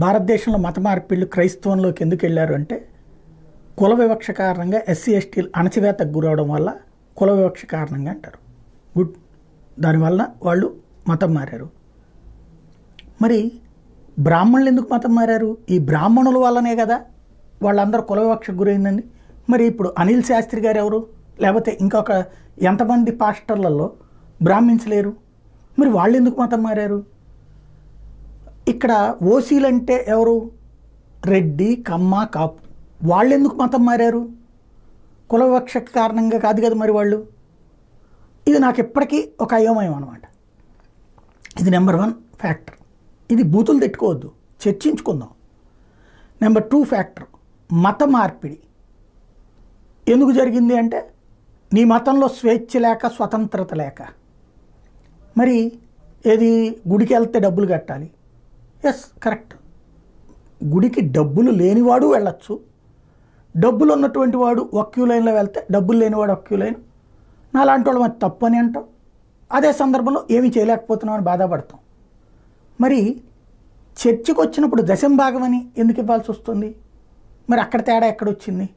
భారతదేశంలో మత మార్పిళ్ళు క్రైస్తవంలోకి ఎందుకు వెళ్ళారు అంటే కుల వివక్ష కారణంగా ఎస్సీ ఎస్టీలు అణచివేతకు గురవడం వల్ల కుల వివక్ష కారణంగా అంటారు. గుడ్. దానివల్ల వాళ్ళు మతం మారారు. మరి బ్రాహ్మణులు ఎందుకు మతం మారారు? ఈ బ్రాహ్మణుల వల్లనే కదా వాళ్ళందరూ కుల వివక్షకు గురైందండి. మరి ఇప్పుడు అనిల్ శాస్త్రి గారు ఎవరు? లేకపోతే ఇంకొక ఎంతమంది పాస్టర్లలో బ్రాహ్మిన్స్ లేరు? మరి వాళ్ళు ఎందుకు మతం మారారు? ఇక్కడ ఓసీలంటే ఎవరు? రెడ్డి, కమ్మ, కాపు. వాళ్ళు ఎందుకు మతం మారారు? కుల వివక్ష కారణంగా కాదు కదా మరి వాళ్ళు. ఇది నాకు ఇప్పటికీ ఒక అయోమయం అనమాట. ఇది నెంబర్ 1 ఫ్యాక్టర్. ఇది బూతులు తిట్టుకోవద్దు, చర్చించుకుందాం. నెంబర్ 2 ఫ్యాక్టర్, మత మార్పిడి ఎందుకు జరిగింది అంటే నీ మతంలో స్వేచ్ఛ లేక, స్వతంత్రత లేక. మరి ఏది గుడికి వెళ్తే డబ్బులు కట్టాలి. Yes, correct. గుడికి డబ్బులు లేనివాడు వెళ్ళచ్చు, డబ్బులు ఉన్నటువంటి వాడు ఒక క్యూ లైన్లో వెళ్తే డబ్బులు లేనివాడు ఒక క్యూ లైన్. నా లాంటి వాళ్ళు మరి తప్పు అని అంటాం. అదే సందర్భంలో ఏమీ చేయలేకపోతున్నామని బాధపడతాం. మరి చర్చికి వచ్చినప్పుడు దశంభాగం అని ఎందుకు ఇవ్వాల్సి వస్తుంది? మరి అక్కడ తేడా ఎక్కడొచ్చింది?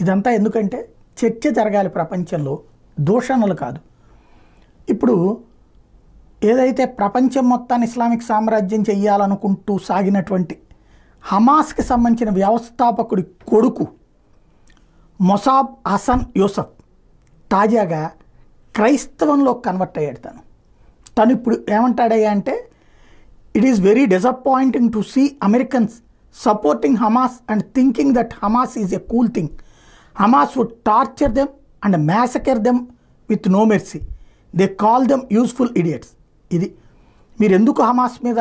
ఇదంతా ఎందుకంటే చర్చ జరగాలి ప్రపంచంలో, దూషణలు కాదు. ఇప్పుడు ఏదైతే ప్రపంచం మొత్తాన్ని ఇస్లామిక్ సామ్రాజ్యం చెయ్యాలనుకుంటూ సాగినటువంటి హమాస్కి సంబంధించిన వ్యవస్థాపకుడి కొడుకు మొసాబ్ హసన్ యూసఫ్ తాజాగా క్రైస్తవంలో కన్వర్ట్ అయ్యాడు. తను ఇప్పుడు ఏమంటాడయ్యా అంటే it is very disappointing to see Americans supporting Hamas and thinking that Hamas is a cool thing. Hamas would torture them and massacre them with no mercy. They call them useful idiots. ఇది మీరు ఎందుకు Hamas మీద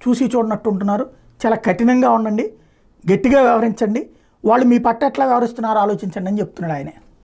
చూసి చూడనట్టు ఉంటున్నారు? చాలా కఠినంగా ఉండండి, గట్టిగా వ్యవహరించండి, వాళ్ళు మీ పట్ల ఎట్లా వ్యవహరిస్తున్నారో ఆలోచించండి అని చెప్తున్నాడు ఆయనే.